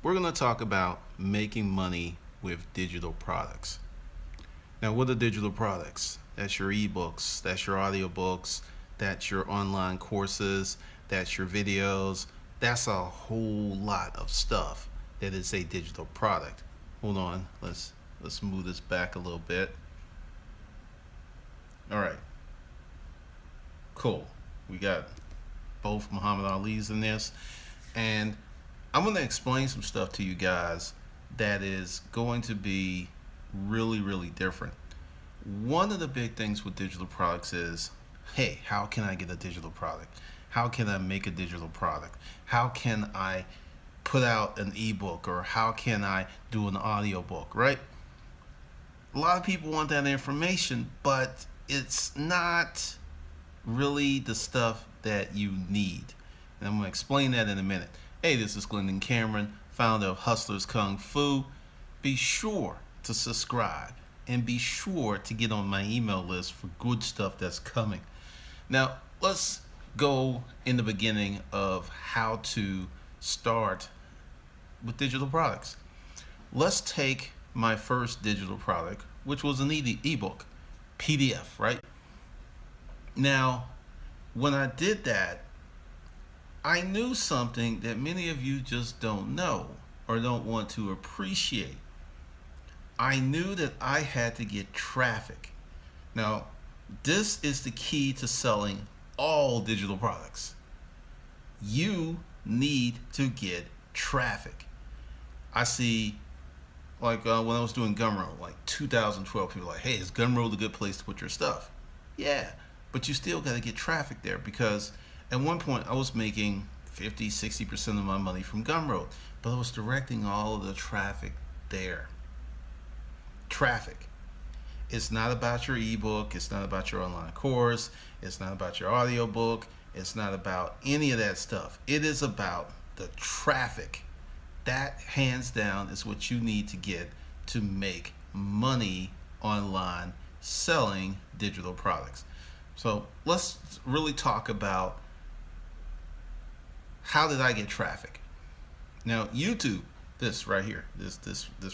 we're going to talk about making money with digital products. Now, what are digital products? That's your ebooks, that's your audiobooks, that's your online courses, that's your videos. That's a whole lot of stuff that is a digital product. Hold on, let's move this back a little bit. All right, cool. We got both Muhammad Ali's in this, and I'm going to explain some stuff to you guys that is going to be really different. One of the big things with digital products is, hey, how can I get a digital product? How can I make a digital product? How can I put out an ebook, or how can I do an audiobook, right? A lot of people want that information, but it's not really the stuff that you need. And I'm going to explain that in a minute. Hey, this is Glendon Cameron, founder of Hustlers Kung Fu. Be sure to subscribe and be sure to get on my email list for good stuff that's coming. Now, let's go in the beginning of how to start with digital products. Let's take my first digital product, which was an ebook, PDF, right? Now, when I did that, I knew something that many of you just don't know or don't want to appreciate. I knew that I had to get traffic. Now, this is the key to selling all digital products. You need to get traffic. I see, like when I was doing Gumroad, like 2012, people were like, hey, is Gumroad a good place to put your stuff? Yeah, but you still got to get traffic there, because at one point I was making 50-60% of my money from Gumroad, but I was directing all of the traffic there. Traffic. It's not about your ebook, it's not about your online course, it's not about your audiobook, it's not about any of that stuff. It is about the traffic. That, hands down, is what you need to get to make money online selling digital products. So let's really talk about, how did I get traffic? Now, YouTube, this right here, this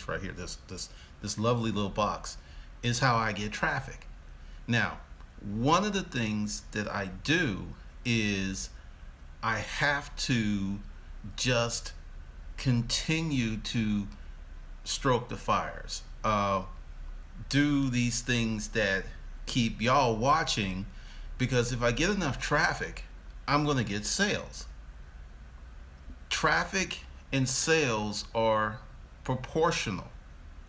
right here, this lovely little box is how I get traffic. Now, one of the things that I do is I have to just continue to stroke the fires, do these things that keep y'all watching, because if I get enough traffic, I'm going to get sales. Traffic and sales are proportional.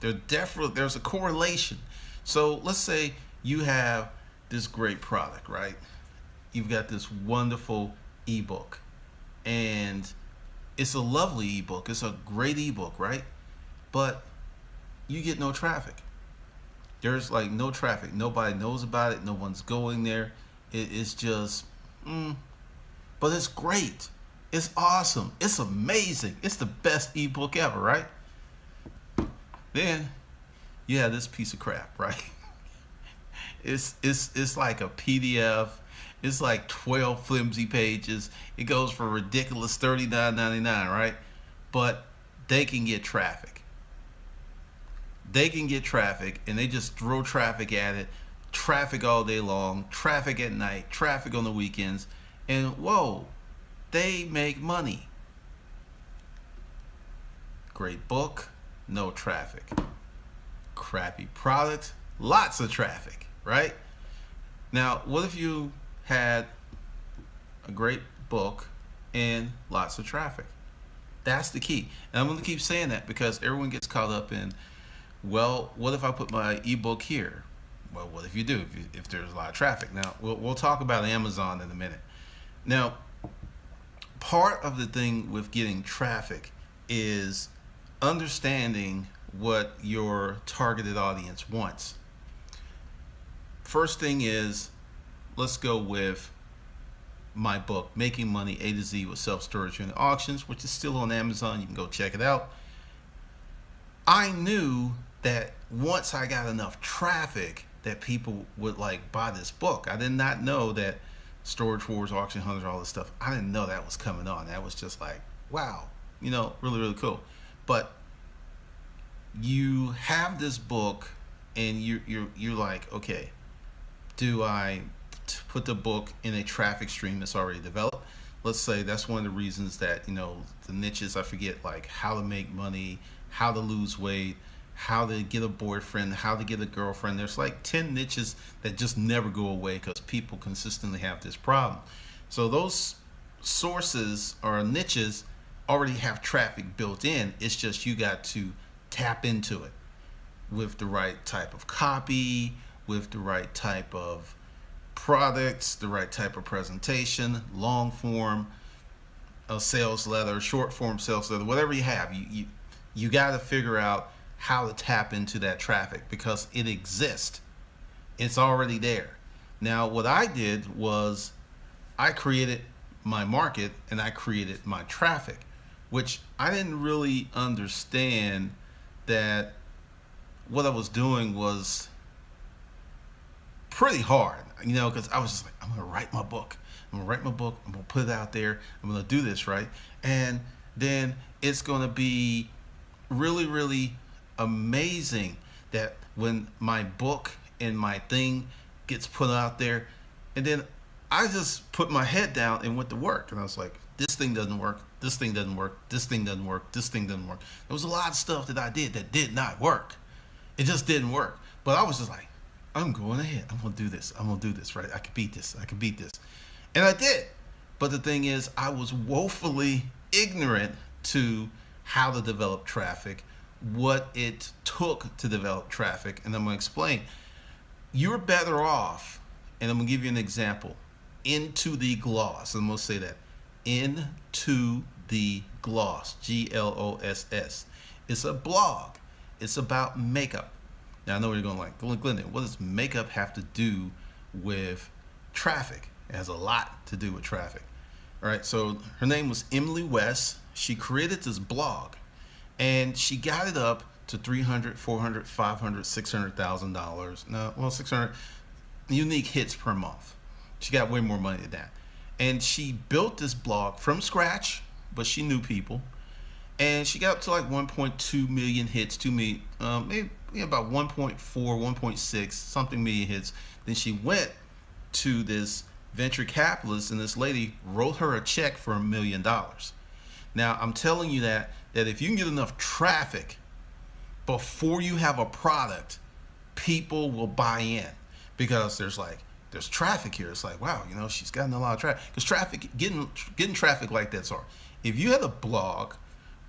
There's a correlation. So let's say you have this great product, right? You've got this wonderful ebook, and it's a lovely ebook. It's a great ebook, right? But you get no traffic. There's like no traffic. Nobody knows about it. No one's going there. It's just, but it's great. It's awesome. It's amazing. It's the best ebook ever, right? Then you have this piece of crap, right? It's like a PDF. It's like 12 flimsy pages. It goes for a ridiculous $39.99, right? But they can get traffic. They can get traffic, and they just throw traffic at it. Traffic all day long, traffic at night, traffic on the weekends, and whoa, they make money. Great book, no traffic. Crappy product, lots of traffic, right? Now, what if you had a great book and lots of traffic? That's the key. And I'm going to keep saying that because everyone gets caught up in, well, what if I put my ebook here? Well, what if you do, if there's a lot of traffic? Now, we'll talk about Amazon in a minute. Now, part of the thing with getting traffic is understanding what your targeted audience wants. First thing is, let's go with my book, Making Money A to Z with Self-Storage and Auctions, which is still on Amazon. You can go check it out. I knew that once I got enough traffic that people would like buy this book. I did not know that Storage Wars, Auction Hunters, all this stuff, I didn't know that was coming on. That was just like, wow, really cool. But you have this book, and you're like, okay, do I put the book in a traffic stream that's already developed? Let's say that's one of the reasons that, the niches, I forget, like how to make money, how to lose weight, how to get a boyfriend, how to get a girlfriend. There's like 10 niches that just never go away because people consistently have this problem. So those sources or niches already have traffic built in. It's just you got to tap into it with the right type of copy, with the right type of products, the right type of presentation, long form a sales letter, short form sales letter, whatever you have. You got to figure out how to tap into that traffic because it exists. It's already there. Now, what I did was I created my market and I created my traffic, which I didn't really understand that what I was doing was pretty hard, because I was just like, I'm gonna write my book. I'm gonna write my book. I'm gonna put it out there. I'm gonna do this right, and then it's gonna be really, really amazing that when my book and my thing gets put out there, and then I just put my head down and went to work, and I was like, this thing doesn't work. This thing doesn't work. This thing doesn't work. This thing doesn't work. There was a lot of stuff that I did that did not work. It just didn't work. But I was just like, I'm going ahead. I'm going to do this. I'm going to do this, right? I can beat this. I can beat this. And I did. But the thing is, I was woefully ignorant to how to develop traffic, what it took to develop traffic. And I'm going to explain. You're better off, and I'm going to give you an example. Into the Gloss. I'm going to say that. Into the Gloss. Gloss. It's a blog. It's about makeup. Now I know you're going like, Glendon, what does makeup have to do with traffic? It has a lot to do with traffic. All right, so her name was Emily West. She created this blog, and she got it up to $300, $400, $500, $600,000. No, well, 600 unique hits per month. She got way more money than that. And she built this blog from scratch, but she knew people. And she got up to like 1.2 million hits, 2 million, maybe about 1.4, 1.6, something million hits. Then she went to this venture capitalist, and this lady wrote her a check for $1 million. Now, I'm telling you that if you can get enough traffic before you have a product, people will buy in because there's traffic here. It's like, wow, she's gotten a lot of traffic. Because traffic, getting traffic like that's hard. If you had a blog,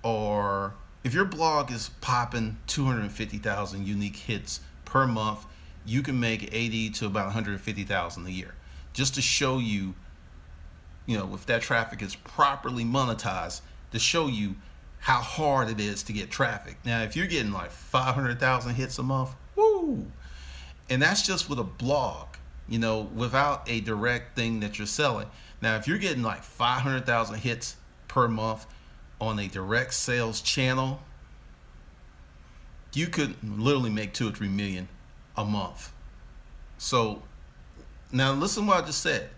or if your blog is popping 250,000 unique hits per month, you can make 80 to about 150,000 a year. Just to show you, if that traffic is properly monetized, to show you how hard it is to get traffic. Now, if you're getting like 500,000 hits a month, woo! And that's just with a blog, without a direct thing that you're selling. Now, if you're getting like 500,000 hits per month on a direct sales channel, you could literally make 2 or 3 million a month. So now listen to what I just said.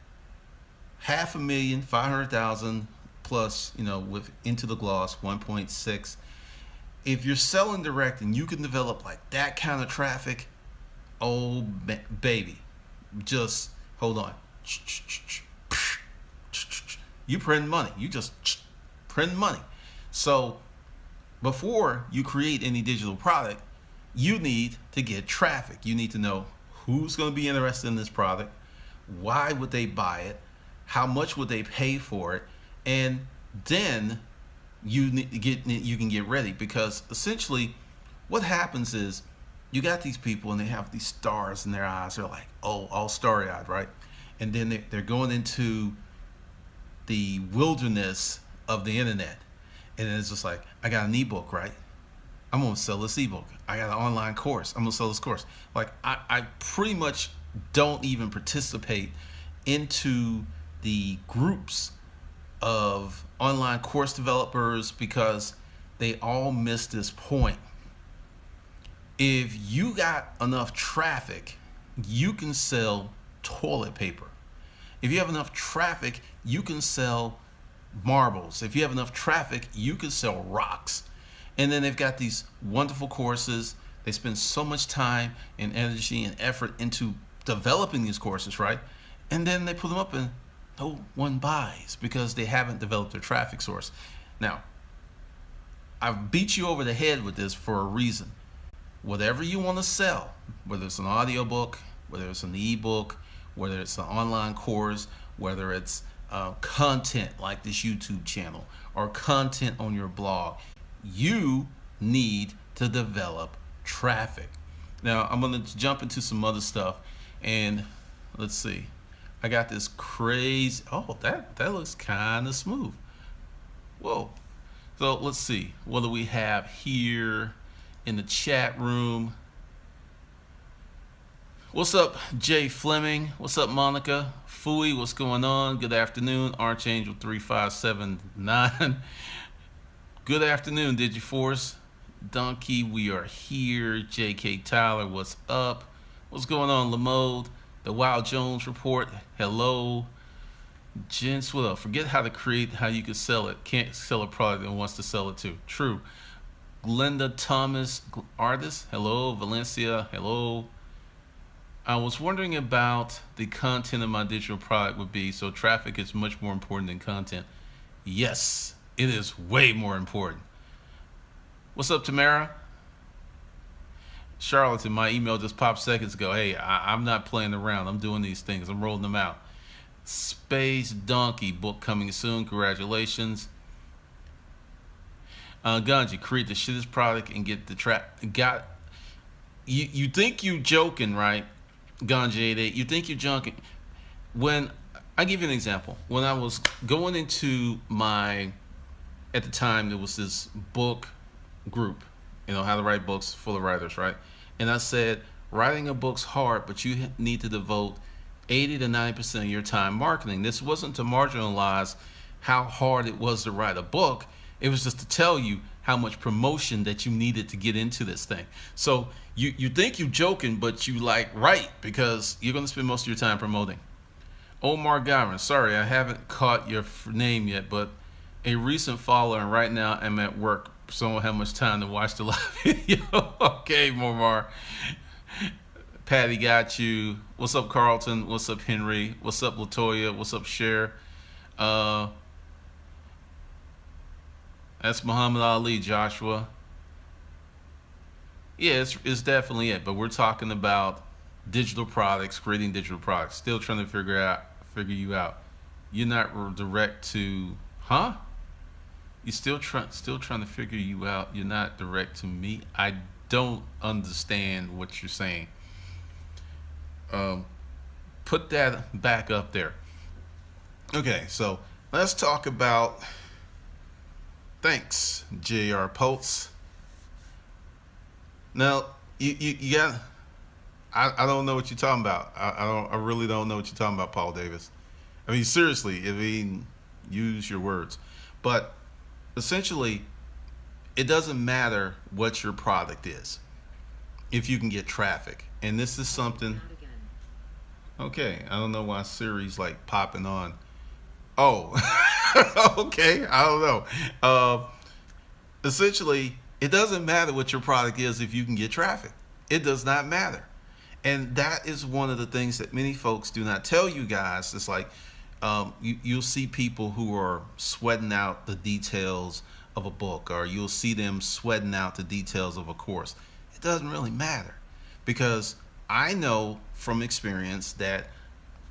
500,000, 500,000 plus, with Into the Gloss 1.6. If you're selling direct and you can develop like that kind of traffic, oh baby, just hold on. You print money. You just print money. So before you create any digital product, you need to get traffic. You need to know who's going to be interested in this product, why would they buy it, how much would they pay for it, and then you can get ready. Because essentially what happens is you got these people and they have these stars in their eyes. They're like, oh, all starry-eyed, right? And then they're going into the wilderness of the internet. And it's just like, I got an ebook, right? I'm going to sell this ebook. I got an online course. I'm going to sell this course. Like, I pretty much don't even participate into the groups of online course developers because they all miss this point. If you got enough traffic, you can sell toilet paper. If you have enough traffic, you can sell marbles. If you have enough traffic, you can sell rocks. And then they've got these wonderful courses. They spend so much time and energy and effort into developing these courses, right? And then they put them up and no one buys because they haven't developed their traffic source. Now, I've beat you over the head with this for a reason. Whatever you want to sell, whether it's an audiobook, whether it's an ebook, whether it's an online course, whether it's content like this YouTube channel or content on your blog, you need to develop traffic. Now, I'm going to jump into some other stuff, and let's see. I got this crazy, oh, that looks kind of smooth. Whoa. So let's see. What do we have here in the chat room? What's up, Jay Fleming? What's up, Monica? Fui, what's going on? Good afternoon, Archangel 3579. Good afternoon, Digiforce. Donkey, we are here. JK Tyler, what's up? What's going on, Lamode? The Wild Jones Report, hello. Jen Swillow, forget how to create, how you can sell it. Can't sell a product and wants to sell it too. True. Glenda Thomas, artist, hello. Valencia, hello. I was wondering about the content of my digital product would be, so traffic is much more important than content. Yes, it is way more important. What's up, Tamara? Charlatan, my email just popped seconds ago. Hey, I'm not playing around. I'm doing these things. I'm rolling them out. Space Donkey, book coming soon. Congratulations. Ganji, create the shittest product and get the you think you joking, right? Ganji 88, you think you're joking. When I give you an example, when I was going into at the time there was this book group, how to write books, full of writers, right? And I said, writing a book's hard, but you need to devote 80 to 90% of your time marketing. This wasn't to marginalize how hard it was to write a book. It was just to tell you how much promotion that you needed to get into this thing. So you think you're joking, but you right, because you're going to spend most of your time promoting. Omar Gavin, sorry, I haven't caught your name yet, but a recent follower, and right now I'm at work, so I don't have much time to watch the live video. Okay, Omar. Patty got you. What's up, Carlton? What's up, Henry? What's up, Latoya? What's up, Cher? That's Muhammad Ali, Joshua. Yeah, it's definitely it. But we're talking about digital products, creating digital products. Still trying to figure you out. You're not direct to, huh? You still trying to figure you out. You're not direct to me. I don't understand what you're saying. Put that back up there. Okay, so let's talk about. Thanks, J.R. Pulse. Now you got. I don't know what you're talking about. I really don't know what you're talking about, Paul Davis. I mean, seriously, use your words. But essentially, it doesn't matter what your product is if you can get traffic. And this is something. Okay, I don't know why Siri's popping on. Oh, okay, I don't know. Essentially, it doesn't matter what your product is if you can get traffic. It does not matter. And that is one of the things that many folks do not tell you guys. It's you'll see people who are sweating out the details of a book, or you'll see them sweating out the details of a course. It doesn't really matter, because I know from experience that,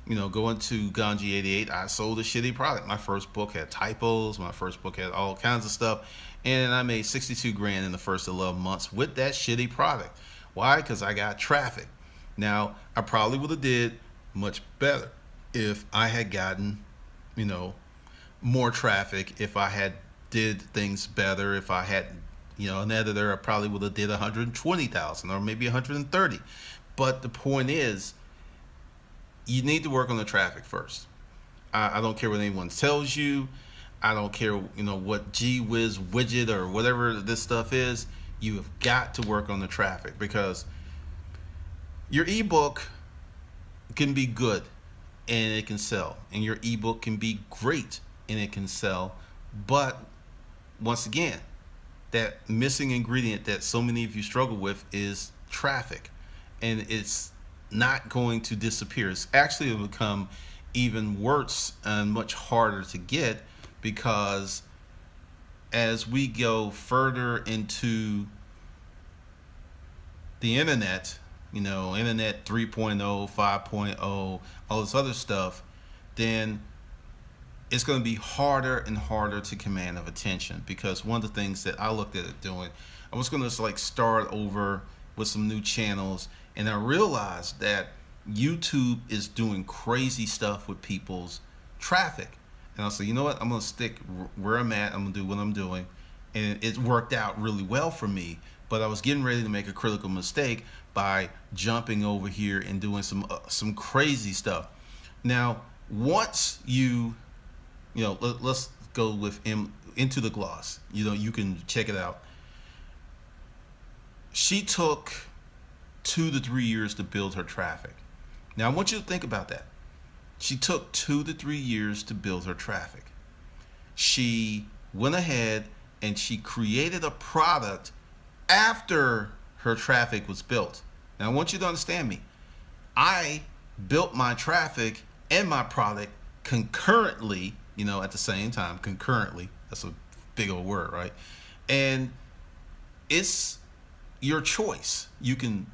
going to Ganji 88, I sold a shitty product. My first book had typos. My first book had all kinds of stuff. And I made 62 grand in the first 11 months with that shitty product. Why? Because I got traffic. Now, I probably would have did much better if I had gotten, more traffic, if I had did things better, if I had, an editor, I probably would have did 120,000 or maybe 130. But the point is, you need to work on the traffic first. I don't care what anyone tells you. I don't care, what Gee Whiz widget or whatever this stuff is. You have got to work on the traffic, because your ebook can be good and it can sell, and your ebook can be great and it can sell. But once again, that missing ingredient that so many of you struggle with is traffic, and it's not going to disappear. It's actually going to become even worse and much harder to get, because as we go further into the internet, internet 3.0, 5.0, all this other stuff, then it's going to be harder and harder to command of attention. Because one of the things that I looked at it doing, I was going to like start over with some new channels, and I realized that YouTube is doing crazy stuff with people's traffic. And I said, you know what, I'm going to stick where I'm at, I'm going to do what I'm doing. And it worked out really well for me, but I was getting ready to make a critical mistake by jumping over here and doing some crazy stuff. Now, once let's go with Into the Gloss. You can check it out. She took 2 to 3 years to build her traffic. Now, I want you to think about that. She took 2 to 3 years to build her traffic. She went ahead and she created a product after her traffic was built. Now, I want you to understand me. I built my traffic and my product concurrently, at the same time. Concurrently. That's a big old word, right? And it's your choice. You can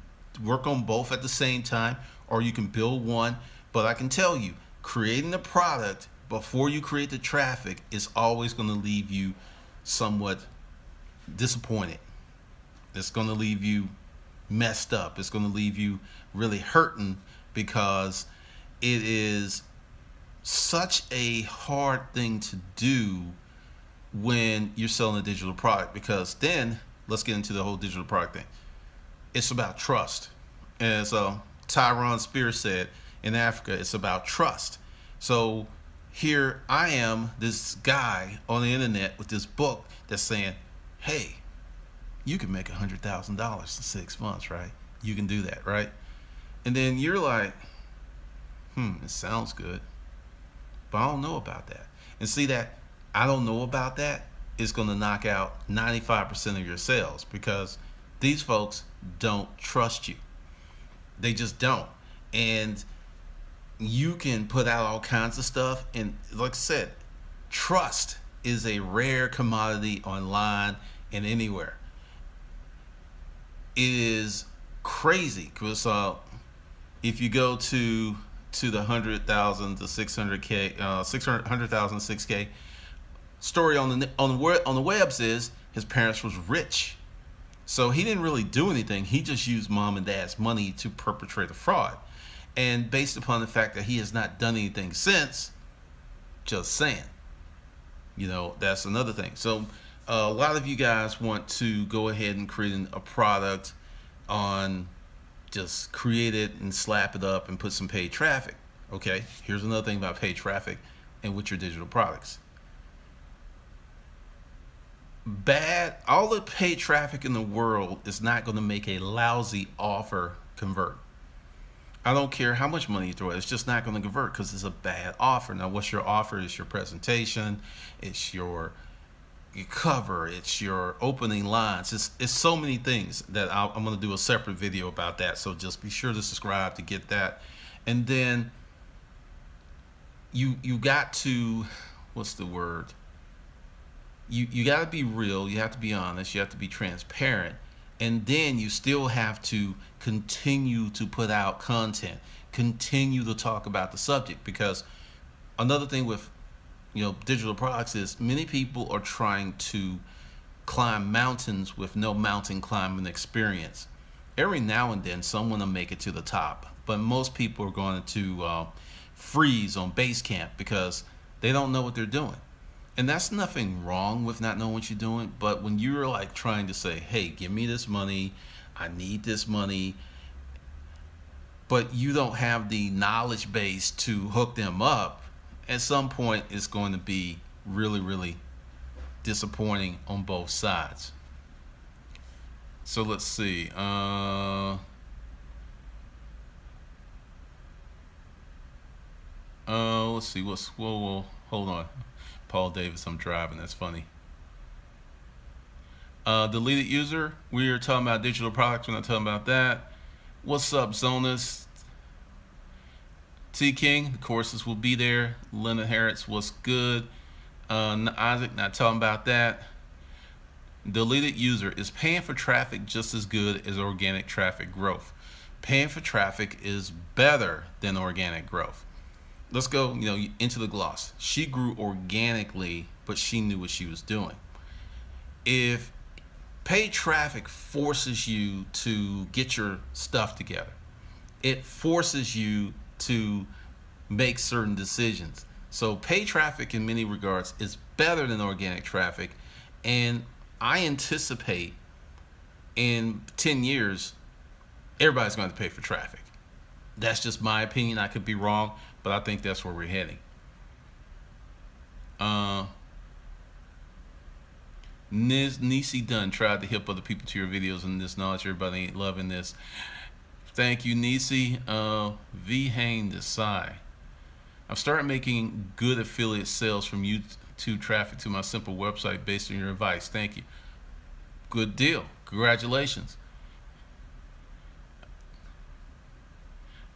work on both at the same time, or you can build one. But I can tell you, creating a product before you create the traffic is always going to leave you somewhat disappointed. It's going to leave you messed up. It's going to leave you really hurting, because it is such a hard thing to do when you're selling a digital product. Because then, let's get into the whole digital product thing. It's about trust. As Tyron Spears said, in Africa, it's about trust. So here I am, this guy on the internet with this book that's saying, hey, you can make $100,000 in 6 months, right? You can do that, right? And then you're like, it sounds good, but I don't know about that. And see, that I don't know about that is going to knock out 95% of your sales, because these folks don't trust you. They just don't. And you can put out all kinds of stuff, and like I said, trust is a rare commodity online and anywhere. It is crazy, because if you go to the 100,000 to 600K, 100,000 6K story on the webs is his parents was rich, so he didn't really do anything. He just used mom and dad's money to perpetrate a fraud. And based upon the fact that he has not done anything since, just saying, that's another thing. So a lot of you guys want to go ahead and create a product on, just create it and slap it up and put some paid traffic. Okay, here's another thing about paid traffic and with your digital products. All the paid traffic in the world is not going to make a lousy offer convert. I don't care how much money you throw at it, it's just not going to convert, because it's a bad offer. Now, what's your offer? It's your presentation, it's your cover, it's your opening lines. It's so many things that I'm going to do a separate video about that. So just be sure to subscribe to get that. And then you got to, what's the word? You got to be real. You have to be honest. You have to be transparent. And then you still have to continue to put out content, continue to talk about the subject. Because another thing with digital products is many people are trying to climb mountains with no mountain climbing experience. Every now and then someone will make it to the top, but most people are going to freeze on base camp because they don't know what they're doing. And that's nothing wrong with not knowing what you're doing, but when you're like trying to say, hey, give me this money, I need this money, but you don't have the knowledge base to hook them up, at some point it's going to be really, really disappointing on both sides. So let's see. Let's see. Whoa, hold on. Paul Davis, I'm driving. That's funny. Deleted user, we're talking about digital products. We're not talking about that. What's up, Zonus? T King, the courses will be there. Linda Harris, what's good? Isaac, not talking about that. Deleted user, is paying for traffic just as good as organic traffic growth? Paying for traffic is better than organic growth. Let's go, into the gloss. She grew organically, but she knew what she was doing. If paid traffic forces you to get your stuff together, it forces you to make certain decisions. So paid traffic in many regards is better than organic traffic, and I anticipate in 10 years everybody's going to pay for traffic. That's just my opinion. I could be wrong, but I think that's where we're heading. Nisi Dunn tried to help other people to your videos and this knowledge. Everybody ain't loving this. Thank you, Nisi. V. Hain Desai. I've started making good affiliate sales from YouTube traffic to my simple website based on your advice. Thank you. Good deal. Congratulations.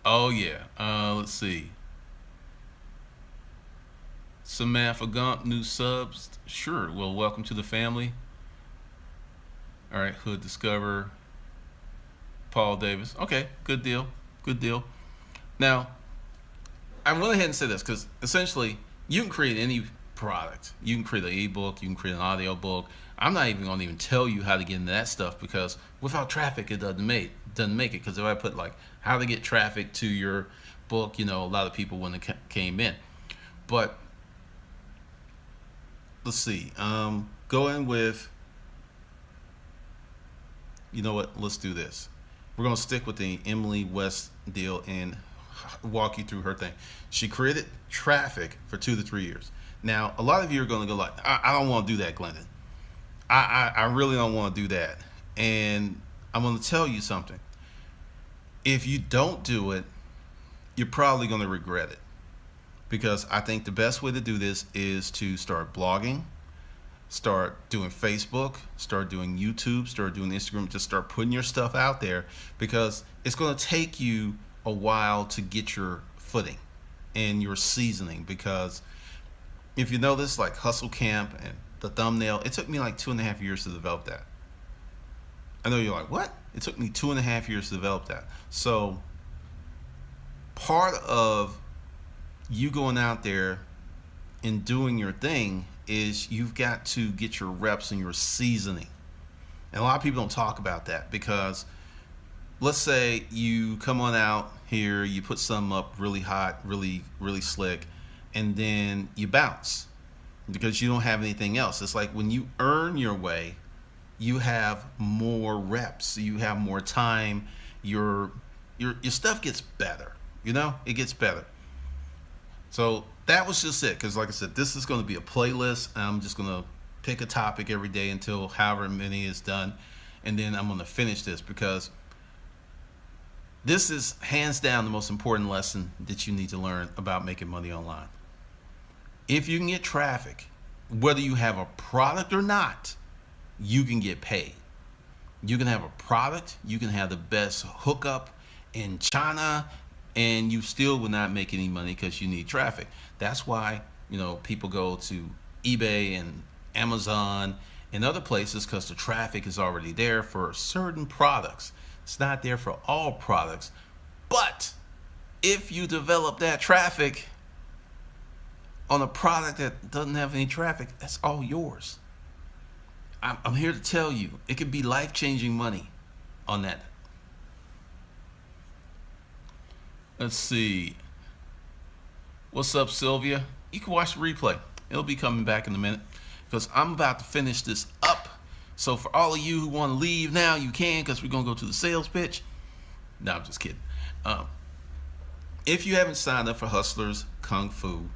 Oh yeah. Let's see. Samantha Gump, new subs. Sure. Well, welcome to the family. All right. Hood Discover. Paul Davis. Okay. Good deal. Good deal. Now, I went ahead and said this because essentially you can create any product. You can create an ebook. You can create an audio book. I'm not even going to even tell you how to get into that stuff because without traffic, it doesn't make it. Because if I put like how to get traffic to your book, a lot of people wouldn't have came in. But let's see. Go in with, you know what? Let's do this. We're going to stick with the Emily West deal and walk you through her thing. She created traffic for 2 to 3 years. Now, a lot of you are going to go like, I don't want to do that, Glendon. I really don't want to do that. And I'm going to tell you something. If you don't do it, you're probably going to regret it. Because I think the best way to do this is to start blogging, start doing Facebook, start doing YouTube, start doing Instagram, just start putting your stuff out there because it's going to take you a while to get your footing and your seasoning. Because if you know this, like Hustle Camp and the thumbnail, it took me like 2.5 years to develop that. I know you're like, what? It took me 2.5 years to develop that. So part of you going out there and doing your thing is you've got to get your reps and your seasoning. And a lot of people don't talk about that because let's say you come on out here, you put something up really hot, really, really slick, and then you bounce because you don't have anything else. It's like when you earn your way, you have more reps, you have more time, your stuff gets better, it gets better. So that was just it, because like I said, this is going to be a playlist. I'm just going to pick a topic every day until however many is done, and then I'm going to finish this because this is hands down the most important lesson that you need to learn about making money online. If you can get traffic, whether you have a product or not, you can get paid. You can have a product, you can have the best hookup in China, and you still will not make any money because you need traffic. That's why, people go to eBay and Amazon and other places because the traffic is already there for certain products. It's not there for all products. But if you develop that traffic on a product that doesn't have any traffic, that's all yours. I'm here to tell you, it could be life-changing money on that. Let's see. What's up, Sylvia? You can watch the replay. It'll be coming back in a minute because I'm about to finish this up. So for all of you who want to leave now, you can, because we're going to go to the sales pitch. No, I'm just kidding. If you haven't signed up for Hustlers Kung Fu,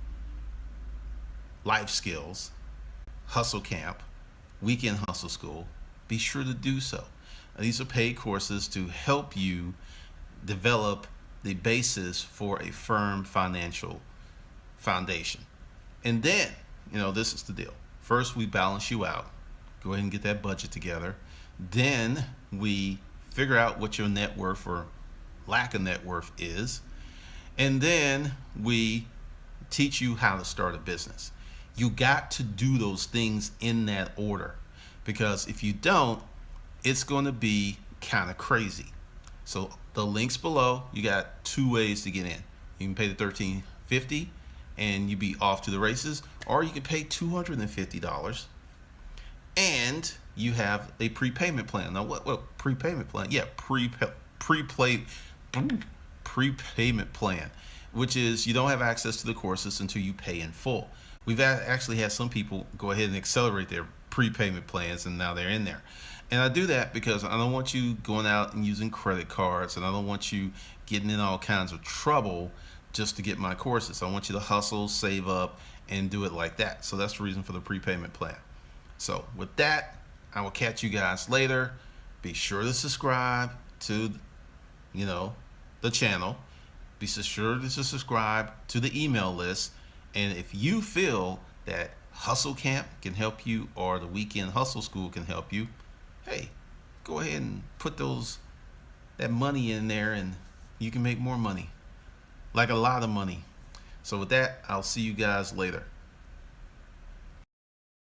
Life Skills, Hustle Camp, Weekend Hustle School, be sure to do so. These are paid courses to help you develop the basis for a firm financial foundation. And then, this is the deal. First, we balance you out. Go ahead and get that budget together. Then we figure out what your net worth or lack of net worth is. And then we teach you how to start a business. You got to do those things in that order, because if you don't, it's going to be kind of crazy. So the links below, you got two ways to get in. You can pay the $13.50 and you be off to the races, or you can pay $250 and you have a prepayment plan. Now what prepayment plan? Yeah, prepayment plan, which is you don't have access to the courses until you pay in full. We've actually had some people go ahead and accelerate their prepayment plans, and now they're in there. And I do that because I don't want you going out and using credit cards, and I don't want you getting in all kinds of trouble just to get my courses. I want you to hustle, save up, and do it like that. So that's the reason for the prepayment plan. So with that, I will catch you guys later. Be sure to subscribe to, the channel. Be sure to subscribe to the email list. And if you feel that Hustle Camp can help you, or the Weekend Hustle School can help you, hey, go ahead and put that money in there, and you can make more money, like a lot of money. So with that, I'll see you guys later.